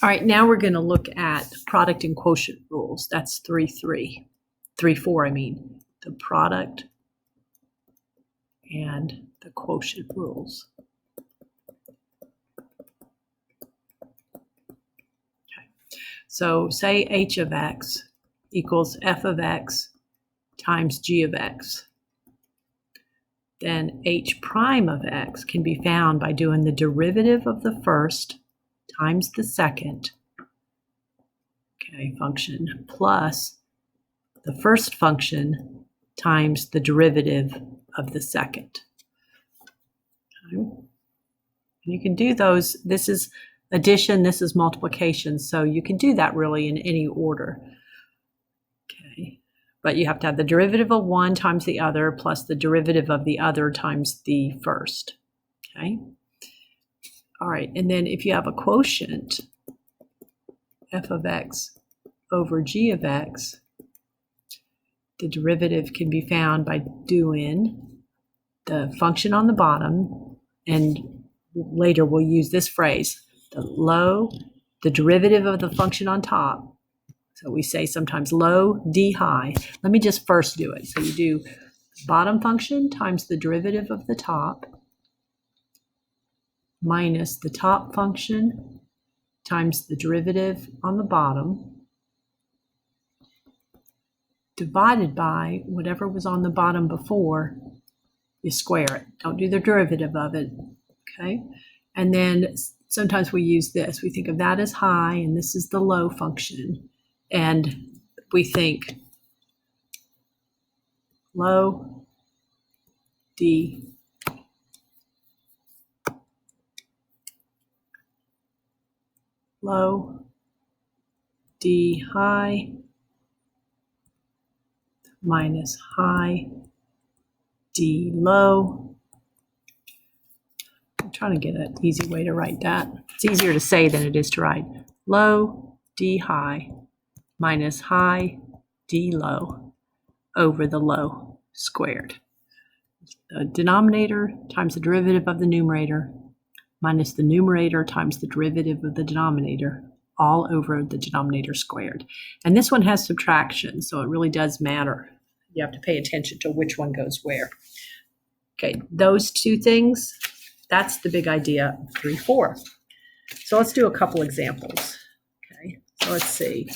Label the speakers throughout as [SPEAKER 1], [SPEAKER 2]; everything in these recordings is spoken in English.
[SPEAKER 1] All right, now we're going to look at product and quotient rules. That's 3.4, I mean, the product and the quotient rules. Okay. So say h of x equals f of x times g of x. Then h prime of x can be found by doing the derivative of the first times the second, function, plus the first function times the derivative of the second. Okay. And you can do those. This is addition, this is multiplication, so you can do that really in any order. Okay. But you have to have the derivative of one times the other plus the derivative of the other times the first. Okay. All right, and then if you have a quotient, f of x over g of x, the derivative can be found by doing the function on the bottom, and later we'll use this phrase, the derivative of the function on top. So we say sometimes low d high. Let me just first do it. So you do bottom function times the derivative of the top minus the top function times the derivative on the bottom divided by whatever was on the bottom before. You square it. Don't do the derivative of it. Okay. And then sometimes we use this. We think of that as high, and this is the low function. And we think low d low d high minus high d low. I'm trying to get an easy way to write that. It's easier to say than it is to write. Low d high minus high d low over the low squared. The denominator times the derivative of the numerator minus the numerator times the derivative of the denominator, all over the denominator squared. And this one has subtraction, so it really does matter. You have to pay attention to which one goes where. Okay, those two things, that's the big idea of 3.4. So let's do a couple examples. Okay, so let's see.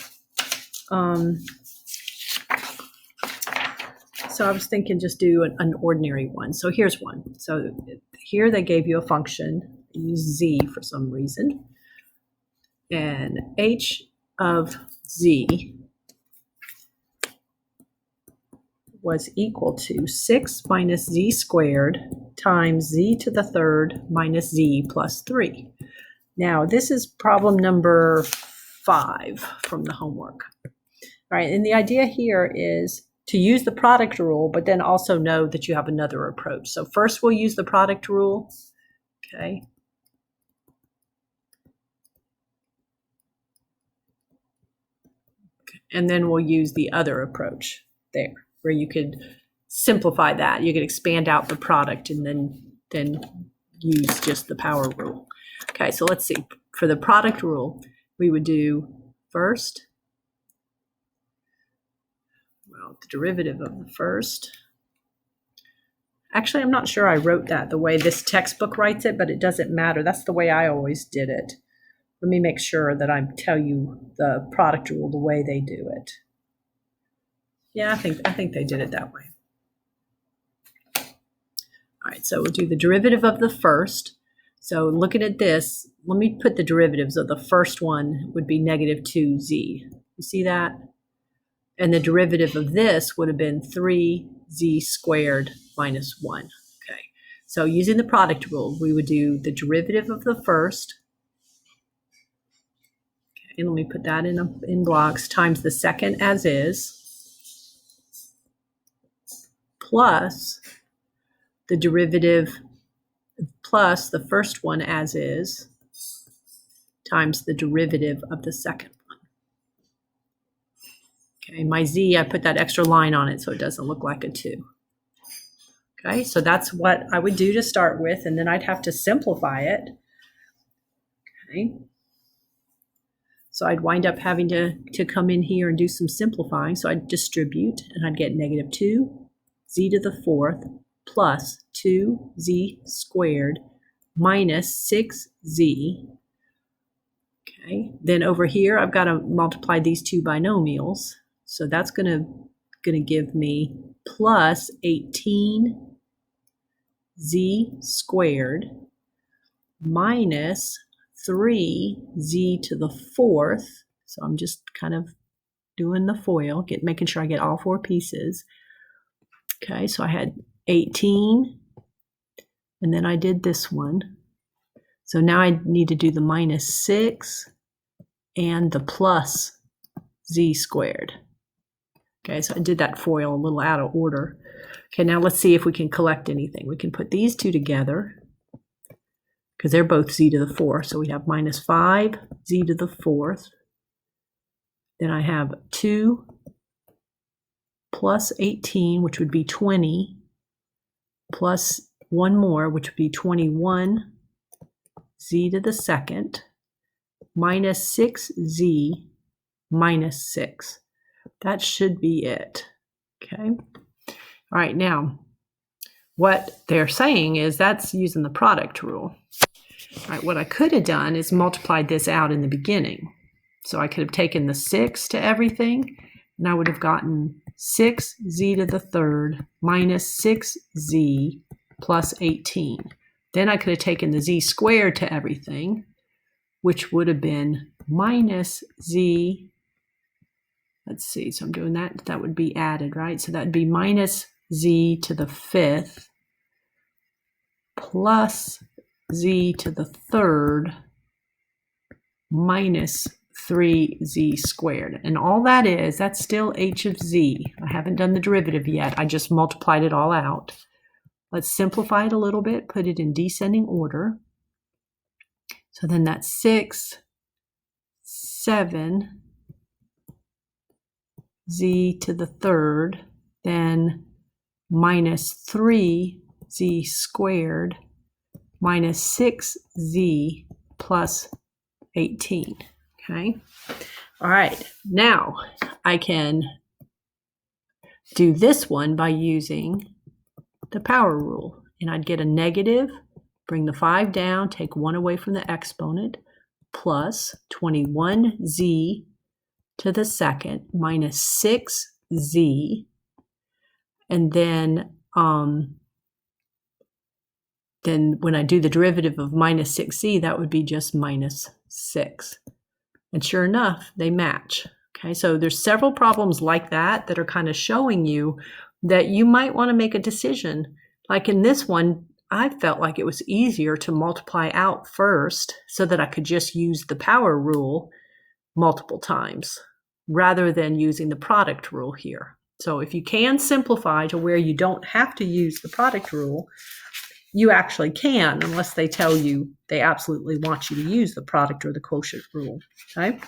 [SPEAKER 1] So I was thinking just do an ordinary one. So here's one. So here they gave you a function, use z for some reason, and h of z was equal to 6 minus z squared times z to the third minus z plus 3. Now this is problem number 5 from the homework. All right, and the idea here is to use the product rule, but then also know that you have another approach. So first we'll use the product rule, okay? And then we'll use the other approach there, where you could simplify that. You could expand out the product and then use just the power rule. Okay, so let's see. For the product rule, we would do first, well, the derivative of the first. Actually, I'm not sure I wrote that the way this textbook writes it, but it doesn't matter. That's the way I always did it. Let me make sure that I tell you the product rule the way they do it. Yeah, I think they did it that way. All right, so we'll do the derivative of the first. So looking at this, let me put the derivatives of the first one would be negative 2z. You see that? And the derivative of this would have been 3z squared minus 1. Okay, so using the product rule, we would do the derivative of the first. Okay, let me put that in blocks, times the second as is, plus the derivative plus the first one as is, times the derivative of the second one. Okay, my z, I put that extra line on it so it doesn't look like a 2. Okay, so that's what I would do to start with, and then I'd have to simplify it. Okay. So I'd wind up having to come in here and do some simplifying. So I'd distribute, and I'd get negative 2z to the fourth plus 2z squared minus 6z. Okay, then over here I've got to multiply these two binomials. So that's going to give me plus 18z squared minus 3z to the fourth. So I'm just kind of doing the FOIL, making sure I get all four pieces. Okay, so I had 18, and then I did this one. So now I need to do the minus 6 and the plus z squared. Okay, so I did that FOIL a little out of order. Okay, now let's see if we can collect anything. We can put these two together because they're both z to the fourth. So we have minus 5z to the fourth. Then I have 2 plus 18, which would be 20, plus one more, which would be 21z to the second, minus 6z minus 6. That should be it. Okay. All right, now what they're saying is that's using the product rule. All right, what I could have done is multiplied this out in the beginning. So I could have taken the 6 to everything, and I would have gotten 6z to the third minus 6z plus 18. Then I could have taken the z squared to everything, which would have been minus z. Let's see, so I'm doing that. That would be added, right? So that would be minus z to the fifth plus z to the third minus 3z squared. And all that is, that's still h of z. I haven't done the derivative yet. I just multiplied it all out. Let's simplify it a little bit, put it in descending order. So then that's 6, 7z to the third, then minus 3z squared minus 6z plus 18. Okay. All right. Now I can do this one by using the power rule, and I'd get a negative, bring the 5 down, take 1 away from the exponent, plus 21z to the second minus 6z, and then when I do the derivative of minus 6z, that would be just minus 6. And sure enough, they match. Okay, so there's several problems like that that are kind of showing you that you might want to make a decision. Like in this one, I felt like it was easier to multiply out first so that I could just use the power rule multiple times rather than using the product rule here. So if you can simplify to where you don't have to use the product rule, you actually can, unless they tell you they absolutely want you to use the product or the quotient rule. Okay.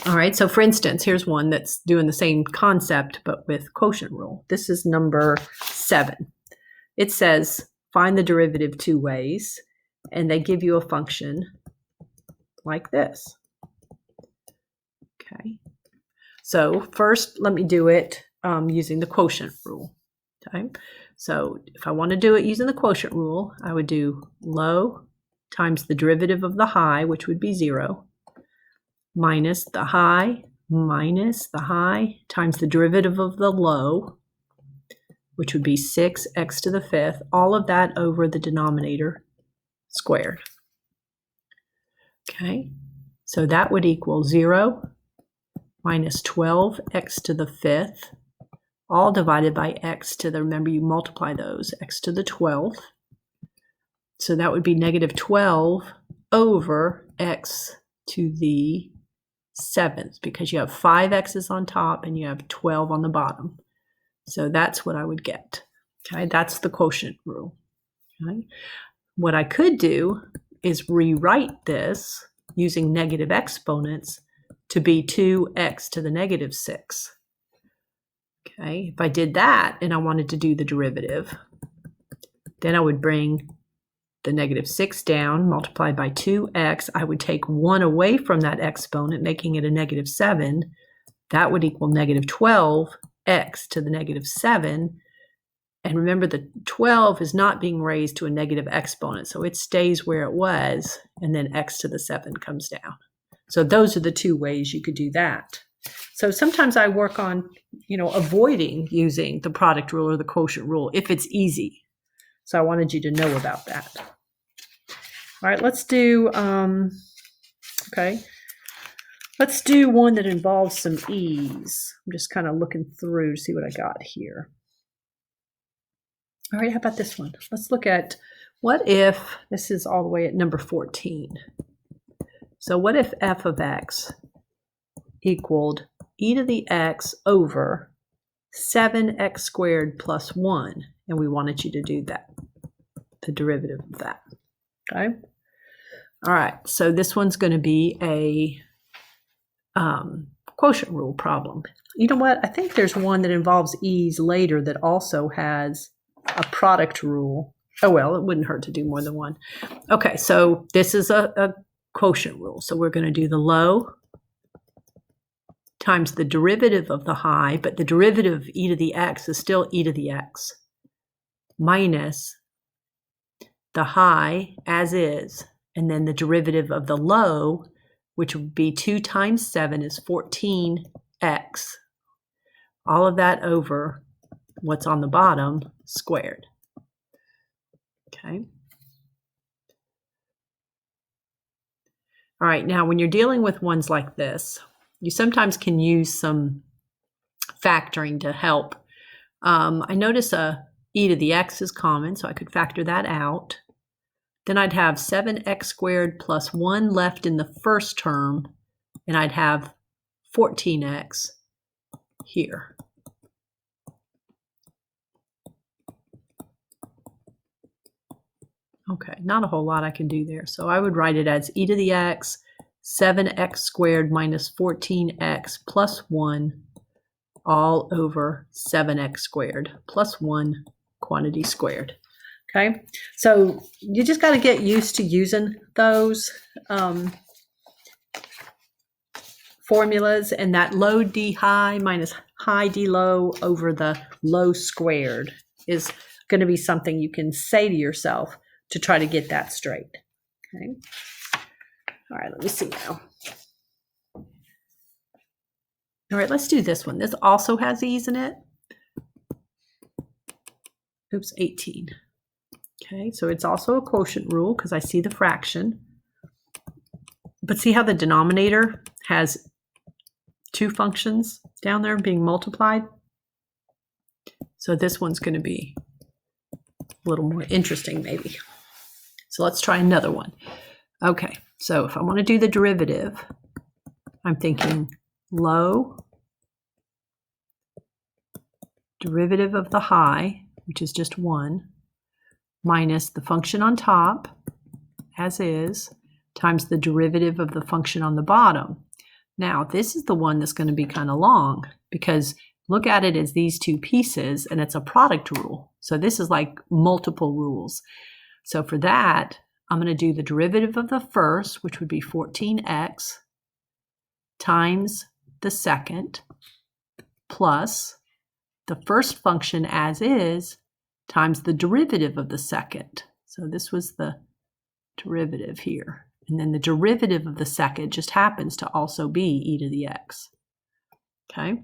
[SPEAKER 1] All right, so for instance, here's one that's doing the same concept, but with quotient rule. This is number 7. It says, find the derivative 2 ways, and they give you a function like this. Okay, so first, let me do it using the quotient rule. Okay, so if I want to do it using the quotient rule, I would do low times the derivative of the high, which would be 0, minus the high times the derivative of the low, which would be 6x to the fifth, all of that over the denominator squared. Okay, so that would equal 0 minus 12x to the fifth, all divided by x to the, remember you multiply those, x to the 12th. So that would be negative 12 over x to the 7th, because you have 5 x's on top and you have 12 on the bottom. So that's what I would get. Okay, that's the quotient rule. Okay. What I could do is rewrite this using negative exponents to be 2x to the negative 6. Okay, if I did that and I wanted to do the derivative, then I would bring the negative 6 down, multiplied by 2x. I would take 1 away from that exponent, making it a negative 7. That would equal negative 12x to the negative 7. And remember, the 12 is not being raised to a negative exponent, so it stays where it was, and then x to the 7 comes down. So those are the two ways you could do that. So sometimes I work on, avoiding using the product rule or the quotient rule if it's easy. So I wanted you to know about that. All right, let's do, let's do one that involves some ease. I'm just kind of looking through to see what I got here. All right, how about this one? Let's look at what if, this is all the way at number 14. So what if f of x equaled e to the x over 7x squared plus 1, and we wanted you to do that, the derivative of that, okay? All right, so this one's going to be a quotient rule problem. You know what? I think there's one that involves ease later that also has a product rule. Oh, well, it wouldn't hurt to do more than one. Okay, so this is a quotient rule. So we're going to do the low times the derivative of the high, but the derivative of e to the x is still e to the x, minus the high as is, and then the derivative of the low, which would be 2 times 7 is 14x. All of that over what's on the bottom squared. Okay. All right, now when you're dealing with ones like this, you sometimes can use some factoring to help. I notice a e to the x is common, so I could factor that out. Then I'd have 7x squared plus 1 left in the first term, and I'd have 14x here. Okay, not a whole lot I can do there. So I would write it as e to the x, 7x squared minus 14x plus 1 all over 7x squared plus 1 quantity squared. Okay, so you just got to get used to using those formulas, and that low d high minus high d low over the low squared is going to be something you can say to yourself to try to get that straight. Okay. All right, let me see now. All right, let's do this one. This also has e's in it. Oops, 18. Okay, so it's also a quotient rule because I see the fraction. But see how the denominator has two functions down there being multiplied? So this one's going to be a little more interesting maybe. So let's try another one. Okay, so if I want to do the derivative, I'm thinking low derivative of the high, which is just 1, minus the function on top, as is, times the derivative of the function on the bottom. Now, this is the one that's going to be kind of long, because look at it as these two pieces, and it's a product rule. So this is like multiple rules. So for that, I'm going to do the derivative of the first, which would be 14x, times the second, plus the first function as is, times the derivative of the second. So this was the derivative here. And then the derivative of the second just happens to also be e to the x. Okay?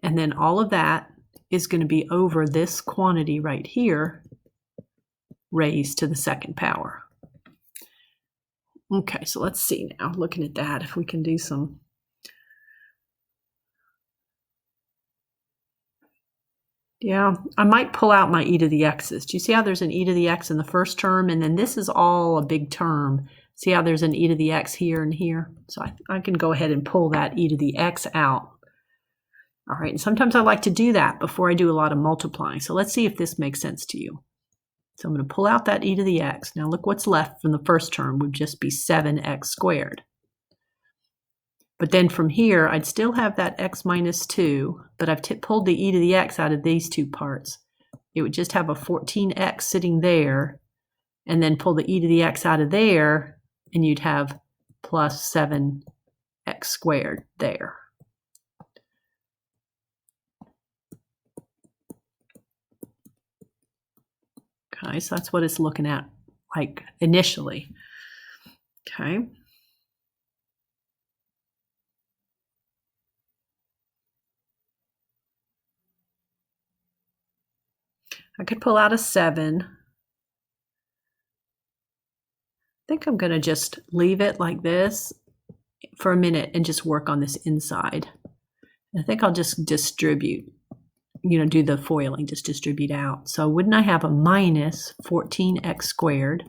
[SPEAKER 1] And then all of that is going to be over this quantity right here, raised to the second power. Okay, so let's see now, looking at that, if we can do some. Yeah, I might pull out my e to the x's. Do you see how there's an e to the x in the first term? And then this is all a big term. See how there's an e to the x here and here? So I can go ahead and pull that e to the x out. All right, and sometimes I like to do that before I do a lot of multiplying. So let's see if this makes sense to you. So I'm going to pull out that e to the x. Now look what's left from the first term would just be 7x squared. But then from here, I'd still have that x minus 2, but I've pulled the e to the x out of these two parts. It would just have a 14x sitting there, and then pull the e to the x out of there, and you'd have plus 7x squared there. Okay, so that's what it's looking at like initially. Okay. I could pull out a 7. I think I'm going to just leave it like this for a minute and just work on this inside. I think I'll just distribute, do the foiling, just distribute out. So wouldn't I have a minus 14x squared?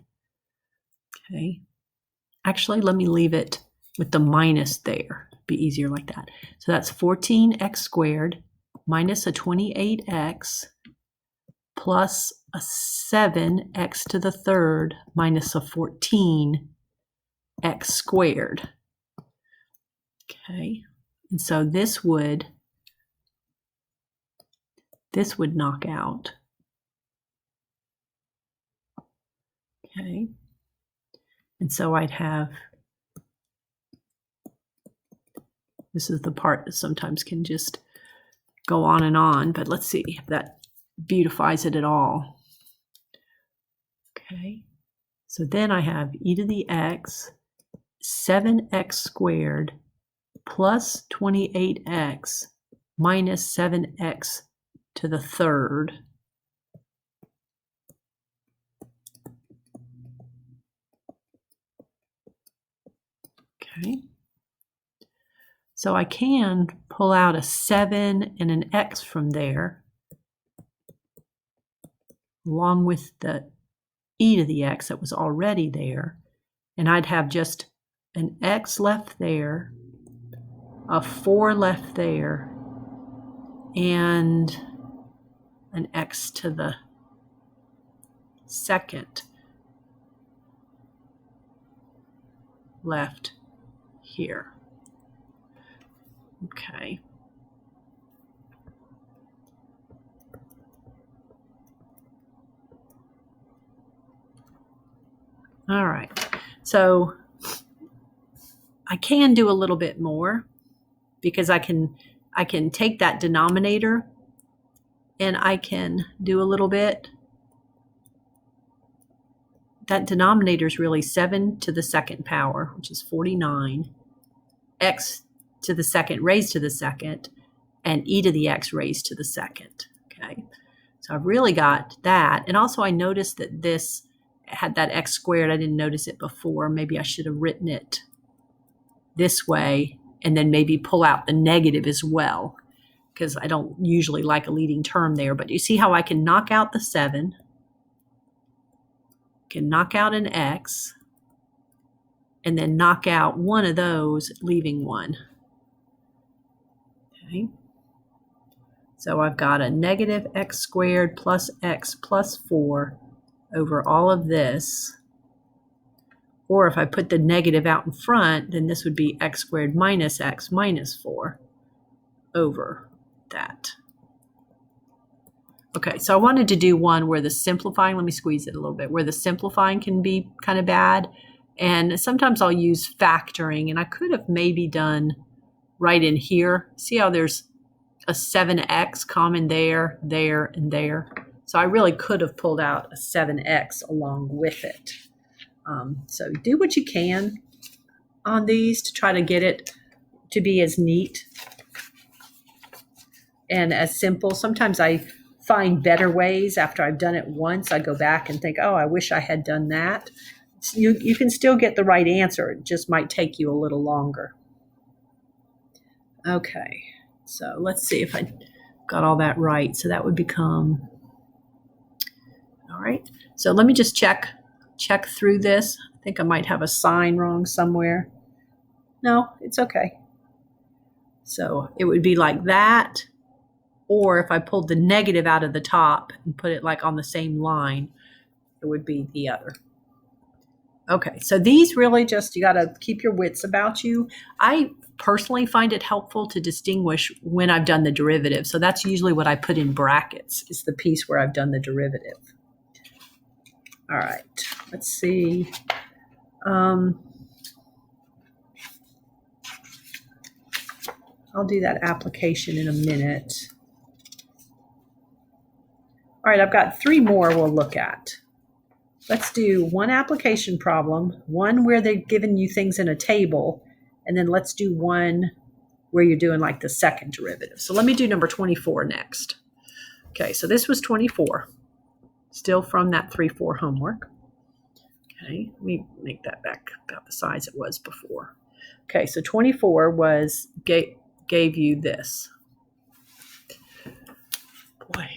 [SPEAKER 1] Okay. Actually, let me leave it with the minus there. Be easier like that. So that's 14x squared minus a 28x plus a 7x to the third minus a 14x squared. Okay. And so this would knock out. Okay. And so I'd have, this is the part that sometimes can just go on, but let's see if that beautifies it at all. Okay. So then I have e to the x, 7x squared plus 28x minus 7x to the third. Okay. So I can pull out a 7 and an x from there, along with the e to the x that was already there. And I'd have just an x left there, a 4 left there, and an x to the second left here. Okay. All right. So I can do a little bit more because I can take that denominator and I can do a little bit. That denominator is really 7 to the second power, which is 49, x to the second raised to the second, and e to the x raised to the second. Okay, so I've really got that. And also I noticed that this had that x squared. I didn't notice it before. Maybe I should have written it this way and then maybe pull out the negative as well, because I don't usually like a leading term there. But you see how I can knock out the 7, can knock out an x, and then knock out one of those, leaving one. Okay. So I've got a negative x squared plus x plus 4 over all of this. Or if I put the negative out in front, then this would be x squared minus x minus 4 over that. Okay, so I wanted to do one where the simplifying, let me squeeze it a little bit, where the simplifying can be kind of bad. And sometimes I'll use factoring, and I could have maybe done right in here. See how there's a 7x common there, there, and there. So I really could have pulled out a 7x along with it. So do what you can on these to try to get it to be as neat and as simple. Sometimes I find better ways after I've done it once. I go back and think, oh, I wish I had done that. You can still get the right answer. It just might take you a little longer. Okay, so let's see if I got all that right. So that would become, all right. So let me just check through this. I think I might have a sign wrong somewhere. No, it's okay. So it would be like that. Or if I pulled the negative out of the top and put it like on the same line, it would be the other. Okay, so these really just, you got to keep your wits about you. I personally find it helpful to distinguish when I've done the derivative. So that's usually what I put in brackets, is the piece where I've done the derivative. All right. let's see. I'll do that application in a minute. All right, I've got 3 more we'll look at. Let's do one application problem, one where they're giving you things in a table, and then let's do one where you're doing like the second derivative. So let me do number 24 next. Okay, so this was 24, still from that 3-4 homework. Okay, let me make that back about the size it was before. Okay, so 24 was gave you this. Boy.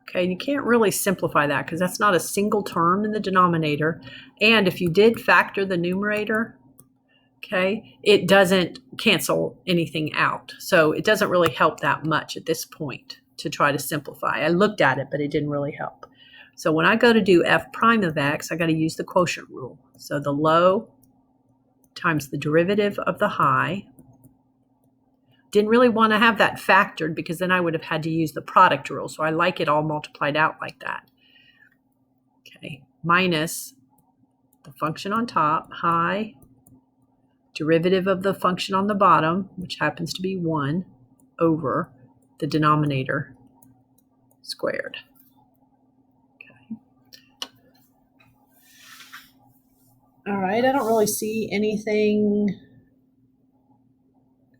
[SPEAKER 1] Okay, and you can't really simplify that because that's not a single term in the denominator. And if you did factor the numerator, okay, it doesn't cancel anything out. So it doesn't really help that much at this point to try to simplify. I looked at it, but it didn't really help. So when I go to do f prime of x, I got to use the quotient rule. So the low times the derivative of the high. Didn't really want to have that factored because then I would have had to use the product rule. So I like it all multiplied out like that. Okay, minus the function on top, high, derivative of the function on the bottom, which happens to be 1, over the denominator squared. Okay. All right, I don't really see anything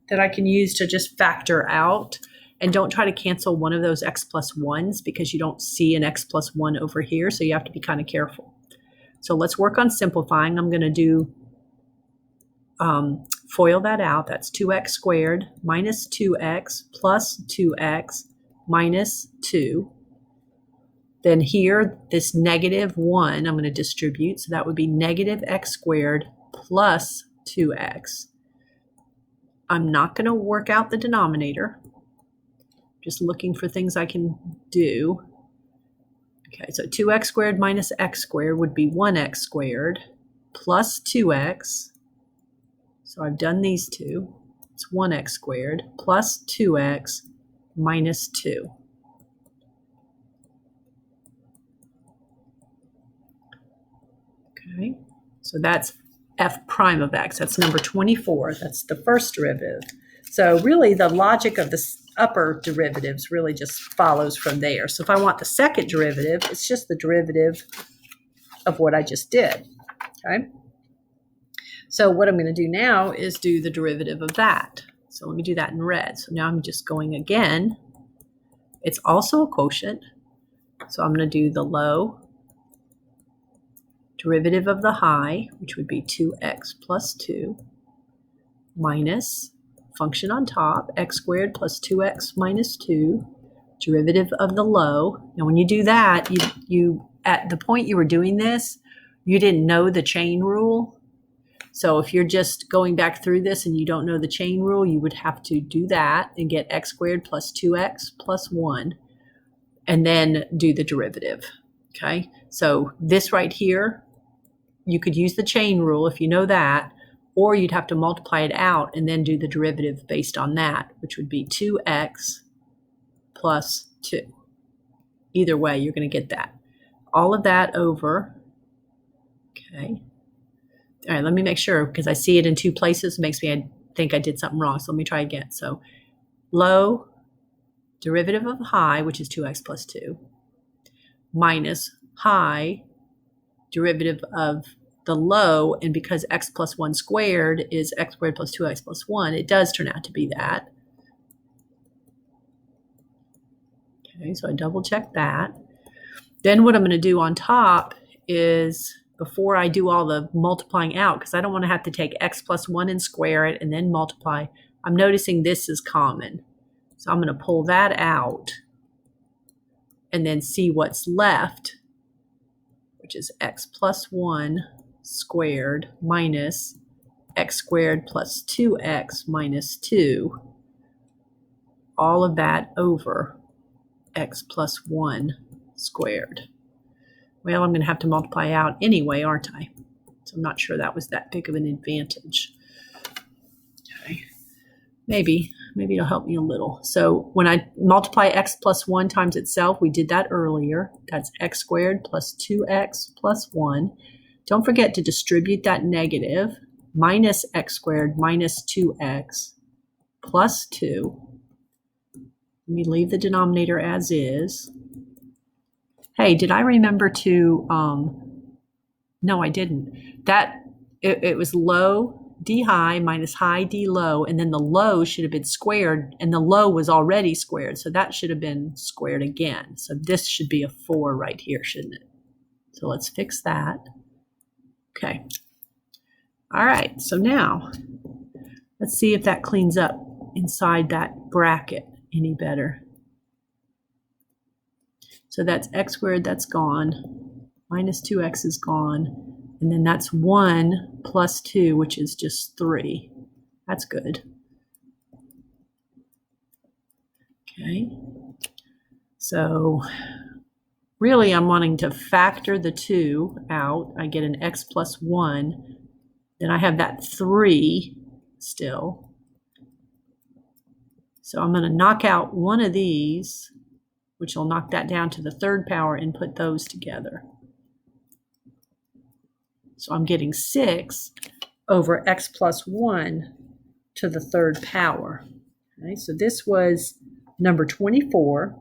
[SPEAKER 1] that I can use to just factor out, and don't try to cancel one of those x plus 1s because you don't see an x plus 1 over here, so you have to be kind of careful. So let's work on simplifying. I'm going to do FOIL that out. That's 2x squared minus 2x plus 2x minus 2. Then here, this negative 1, I'm going to distribute, so that would be negative x squared plus 2x. I'm not going to work out the denominator. Just looking for things I can do. Okay, so 2x squared minus x squared would be 1x squared plus 2x. So I've done these two. It's 1x squared plus 2x minus 2. Okay, so that's f prime of x. That's number 24. That's the first derivative. So really the logic of the upper derivatives really just follows from there. So if I want the second derivative, it's just the derivative of what I just did. Okay. So what I'm going to do now is do the derivative of that. So let me do that in red. So now I'm just going again. It's also a quotient. So I'm going to do the low derivative of the high, which would be 2x plus 2, minus function on top, x squared plus 2x minus 2, derivative of the low. Now when you do that, you at the point you were doing this, you didn't know the chain rule. So if you're just going back through this and you don't know the chain rule, you would have to do that and get x squared plus 2x plus 1, and then do the derivative. Okay, so this right here, you could use the chain rule if you know that, or you'd have to multiply it out and then do the derivative based on that, which would be 2x plus 2. Either way, you're going to get that. All of that over, okay. All right, let me make sure because I see it in 2 places. It makes me think I did something wrong. So let me try again. So low derivative of high, which is 2x plus 2, minus high derivative of the low, and because x plus 1 squared is x squared plus 2x plus 1, it does turn out to be that. Okay, so I double check that. Then what I'm going to do on top is, before I do all the multiplying out, because I don't want to have to take x plus 1 and square it and then multiply, I'm noticing this is common. So I'm going to pull that out and then see what's left, which is x plus 1 squared minus x squared plus 2x minus 2. All of that over x plus 1 squared. Well, I'm going to have to multiply out anyway, aren't I? So I'm not sure that was that big of an advantage. Okay. Maybe it'll help me a little. So when I multiply x plus 1 times itself, we did that earlier. That's x squared plus 2x plus 1. Don't forget to distribute that negative. Minus x squared minus 2x plus 2. Let me leave the denominator as is. Hey, did I remember to, no, I didn't. It was low d high minus high d low, and then the low should have been squared, and the low was already squared, so that should have been squared again. So this should be a 4 right here, shouldn't it? So let's fix that. Okay. All right, so now let's see if that cleans up inside that bracket any better. So that's x squared, that's gone. Minus 2x is gone. And then that's 1 plus 2, which is just 3. That's good. Okay. So really, I'm wanting to factor the 2 out. I get an x plus 1. Then I have that 3 still. So I'm going to knock out one of these, which will knock that down to the third power, and put those together. So I'm getting 6 over x plus 1 to the third power. Okay, so this was number 24.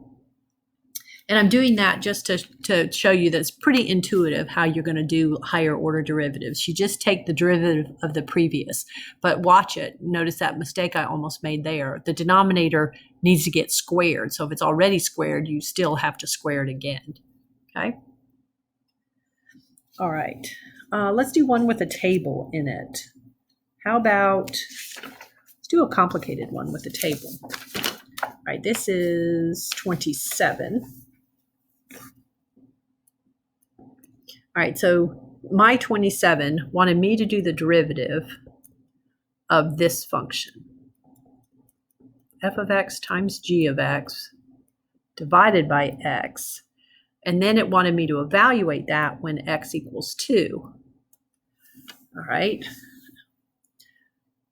[SPEAKER 1] And I'm doing that just to show you that it's pretty intuitive how you're going to do higher order derivatives. You just take the derivative of the previous. But watch it. Notice that mistake I almost made there. The denominator needs to get squared. So if it's already squared, you still have to square it again. Okay? All right. Let's do one with a table in it. How about, let's do a complicated one with a table. All right, this is 27. All right, so my 27 wanted me to do the derivative of this function. F of x times g of x divided by x. And then it wanted me to evaluate that when x equals 2. All right.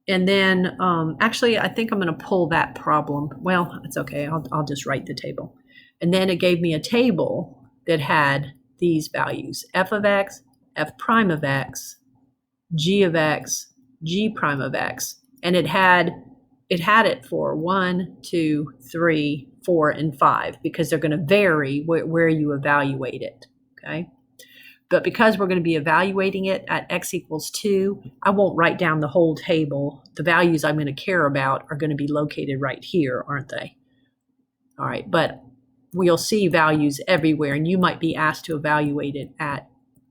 [SPEAKER 1] And then actually, I think I'm going to pull that problem. Well, it's okay. I'll just write the table. And then it gave me a table that had these values: f of x, f prime of x, g of x, g prime of x. And it had it for 1, 2, 3, 4, and 5, because they're going to vary where you evaluate it. Okay. But because we're going to be evaluating it at x equals 2, I won't write down the whole table. The values I'm going to care about are going to be located right here, aren't they? All right, but we'll see values everywhere, and you might be asked to evaluate it at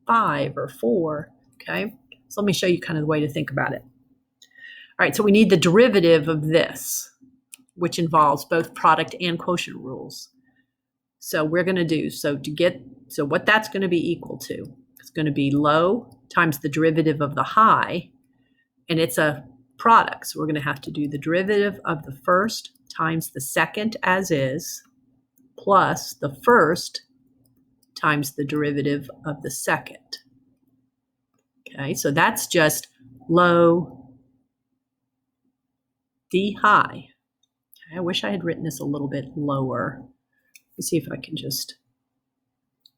[SPEAKER 1] 5 or 4, okay? So let me show you kind of the way to think about it. All right, so we need the derivative of this, which involves both product and quotient rules. So we're going to do, so what that's going to be equal to, it's going to be low times the derivative of the high, and it's a product. So we're going to have to do the derivative of the first times the second as is, plus the first times the derivative of the second. Okay, so that's just low d high. Okay, I wish I had written this a little bit lower. Let's see if I can just,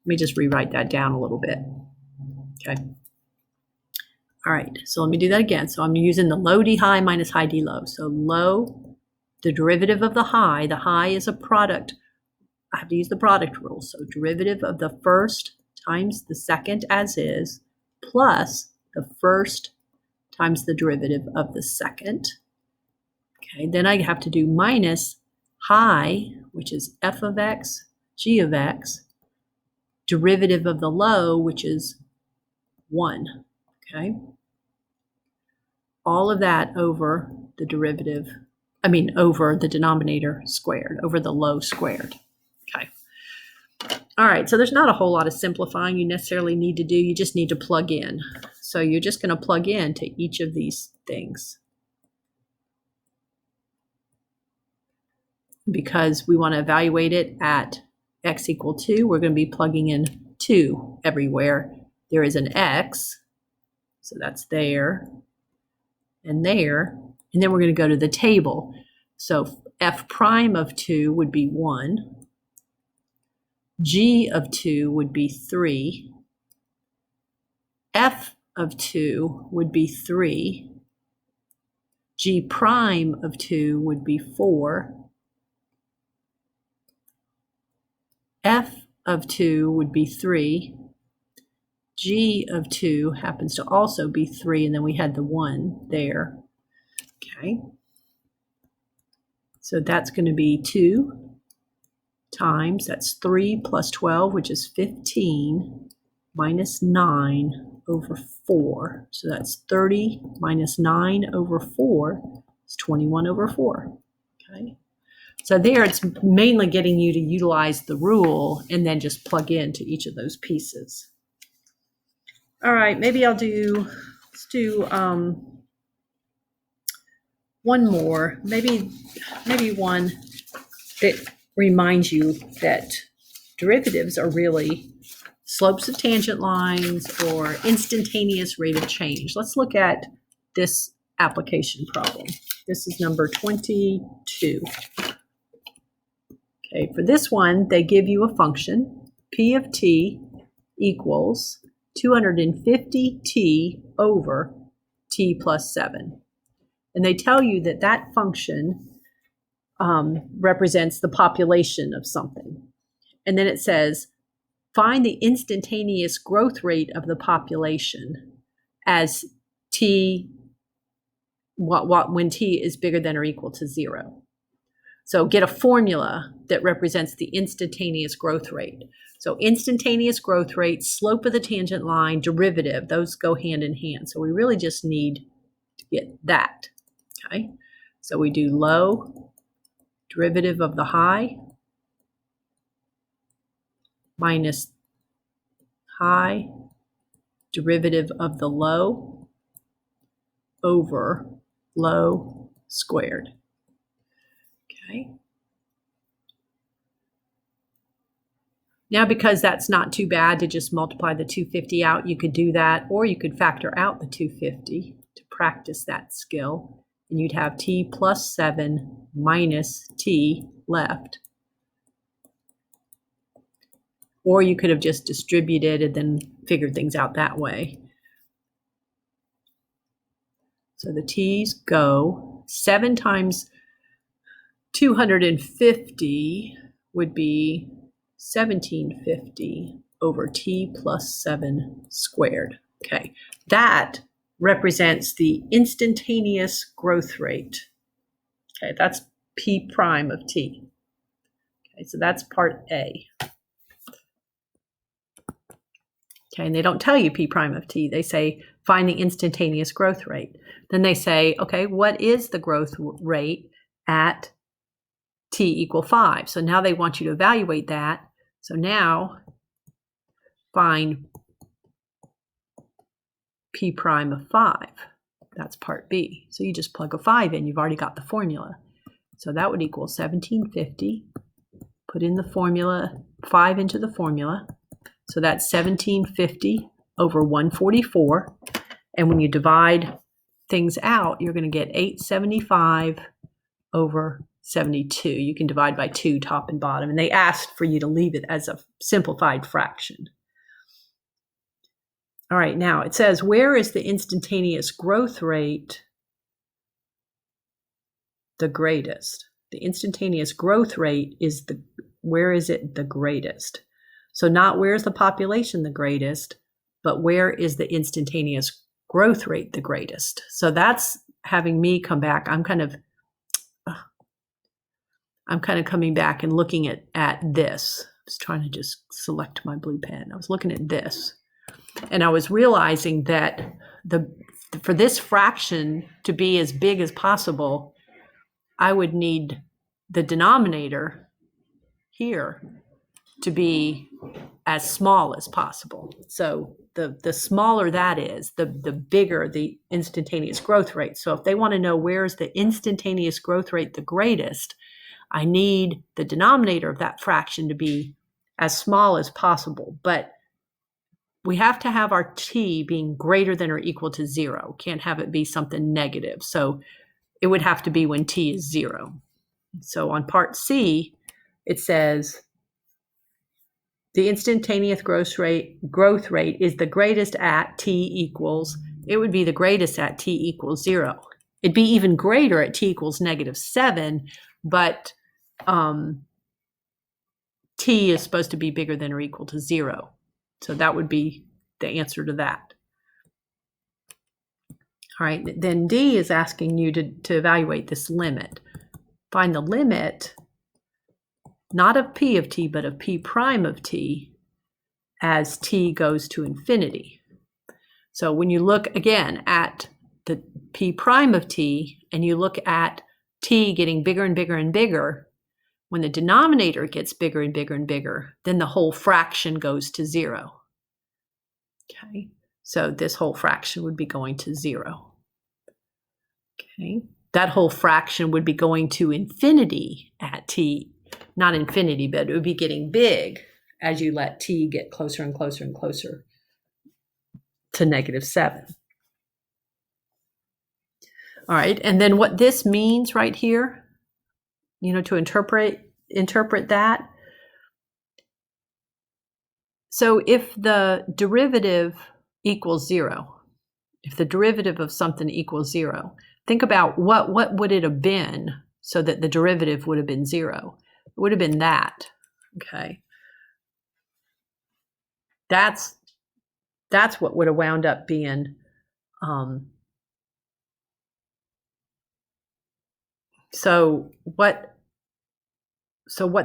[SPEAKER 1] let me just rewrite that down a little bit. Okay. All right, so let me do that again. So I'm using the low d high minus high d low. So low, the derivative of the high is a product. I have to use the product rule. So derivative of the first times the second as is, plus the first times the derivative of the second. Okay, then I have to do minus high, which is f of x, g of x, derivative of the low, which is 1, okay? All of that over the derivative, over the denominator squared, over the low squared, okay? All right, so there's not a whole lot of simplifying you necessarily need to do. You just need to plug in. So you're just going to plug in to each of these things. Because we want to evaluate it at x equal 2, we're going to be plugging in 2 everywhere. There is an x, so that's there and there. And then we're going to go to the table. So f prime of 2 would be 1. G of 2 would be 3. F of 2 would be 3. G prime of 2 would be 4. F of 2 would be 3. G of 2 happens to also be 3, and then we had the 1 there. Okay. So that's going to be 2 times, that's 3 plus 12, which is 15, minus 9 over 4. So that's 30 minus 9 over 4 is 21 over 4. Okay. So there it's mainly getting you to utilize the rule and then just plug into each of those pieces. All right, maybe let's do one more, maybe one that reminds you that derivatives are really slopes of tangent lines or instantaneous rate of change. Let's look at this application problem. This is number 22. Okay, for this one, they give you a function, P of t equals 250t over t plus 7. And they tell you that that function represents the population of something. And then it says, find the instantaneous growth rate of the population as t, when t is bigger than or equal to 0. So get a formula that represents the instantaneous growth rate. So instantaneous growth rate, slope of the tangent line, derivative, those go hand in hand. So we really just need to get that, okay? So we do low, derivative of the high, minus high, derivative of the low, over low squared. Okay. Now, because that's not too bad to just multiply the 250 out, you could do that, or you could factor out the 250 to practice that skill, and you'd have t plus 7 minus t left. Or you could have just distributed and then figured things out that way. So the t's go. 7 times 250 would be 1750 over t plus 7 squared. Okay, that represents the instantaneous growth rate. Okay, that's p prime of t. Okay, so that's part A. Okay, and they don't tell you p prime of t. They say find the instantaneous growth rate. Then they say, okay, what is the growth rate at t equal 5? So now they want you to evaluate that. So now find p prime of 5. That's part B. So you just plug a 5 in. You've already got the formula. So that would equal 1750. Put in the formula, 5 into the formula. So that's 1750 over 144. And when you divide things out, you're going to get 875 over 72. You can divide by 2 top and bottom. And they asked for you to leave it as a simplified fraction. All right, now it says, where is the instantaneous growth rate the greatest? The instantaneous growth rate is where is it the greatest? So not where's the population the greatest, but where is the instantaneous growth rate the greatest? So that's having me come back. I'm kind of coming back and looking at this. I was trying to just select my blue pen. I was looking at this, and I was realizing that for this fraction to be as big as possible, I would need the denominator here to be as small as possible. So the smaller that is, the bigger the instantaneous growth rate. So if they want to know where's the instantaneous growth rate the greatest, I need the denominator of that fraction to be as small as possible. But we have to have our t being greater than or equal to 0. Can't have it be something negative. So it would have to be when t is 0. So on part C, it says the instantaneous growth rate is the greatest at t equals, it would be the greatest at t equals 0. It'd be even greater at t equals -7, but t is supposed to be bigger than or equal to 0. So that would be the answer to that. All right, then D is asking you to evaluate this limit. Find the limit, not of p of t, but of p prime of t as t goes to infinity. So when you look again at the p prime of t and you look at t getting bigger and bigger and bigger, when the denominator gets bigger and bigger and bigger, then the whole fraction goes to 0. Okay, so this whole fraction would be going to 0. Okay, that whole fraction would be going to infinity at t, not infinity, but it would be getting big as you let t get closer and closer and closer to -7. All right, and then what this means right here, to interpret that. So if the derivative equals 0, if the derivative of something equals 0, think about what would it have been so that the derivative would have been 0. It would have been that. Okay. That's what would have wound up being so what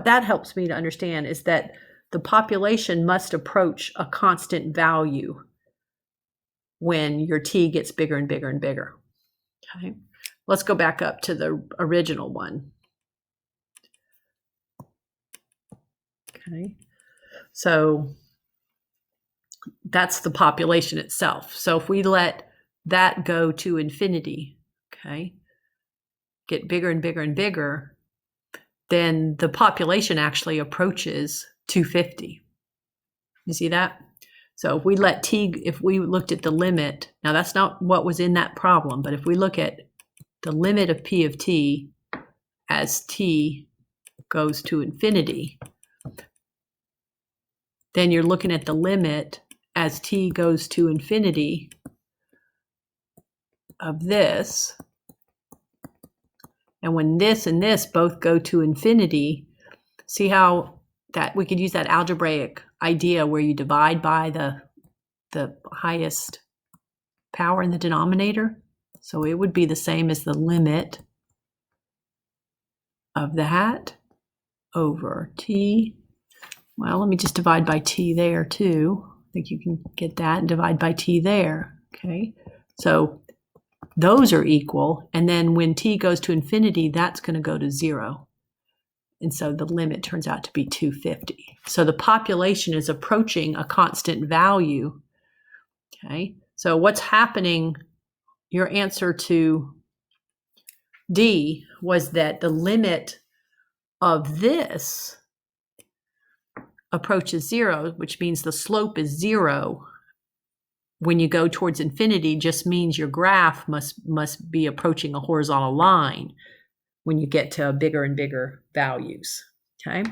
[SPEAKER 1] that helps me to understand is that the population must approach a constant value when your t gets bigger and bigger and bigger. Okay, let's go back up to the original one. Okay, so that's the population itself. So if we let that go to infinity, okay, get bigger and bigger and bigger, then the population actually approaches 250. You see that? So if we let if we looked at the limit, now that's not what was in that problem, but if we look at the limit of p of t as t goes to infinity, then you're looking at the limit as t goes to infinity of this. And when this and this both go to infinity, see how that we could use that algebraic idea where you divide by the highest power in the denominator. So it would be the same as the limit of that over t. Well, let me just divide by t there too. I think you can get that and divide by t there. Okay, so those are equal. And then when t goes to infinity, that's going to go to 0. And so the limit turns out to be 250. So the population is approaching a constant value. Okay, so what's happening, your answer to D was that the limit of this approaches 0, which means the slope is 0. When you go towards infinity, just means your graph must be approaching a horizontal line when you get to bigger and bigger values. Okay.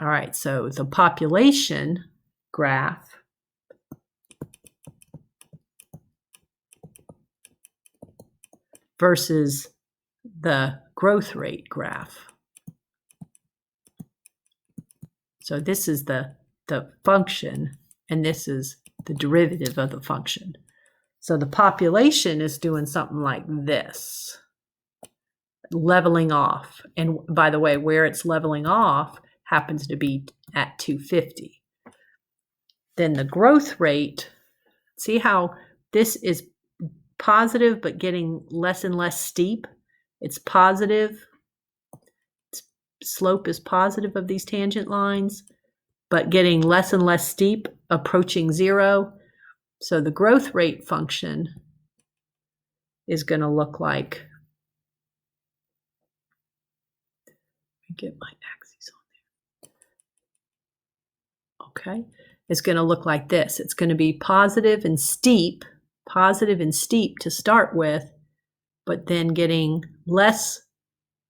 [SPEAKER 1] All right, so the population graph versus the growth rate graph. So this is the function, and this is the derivative of the function. So the population is doing something like this, leveling off. And by the way, where it's leveling off happens to be at 250. Then the growth rate, see how this is positive but getting less and less steep? It's positive. Slope is positive of these tangent lines, but getting less and less steep, approaching 0. So the growth rate function is going to look like, let me get my axes on there. Okay, it's going to look like this. It's going to be positive and steep to start with, but then getting less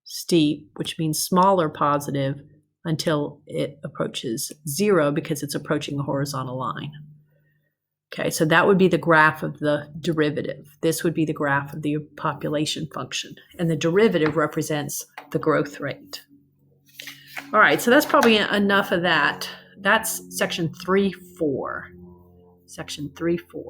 [SPEAKER 1] steep, which means smaller positive, until it approaches 0 because it's approaching the horizontal line. Okay, so that would be the graph of the derivative. This would be the graph of the population function. And the derivative represents the growth rate. All right, so that's probably enough of that. That's section 3.4. Section 3.4.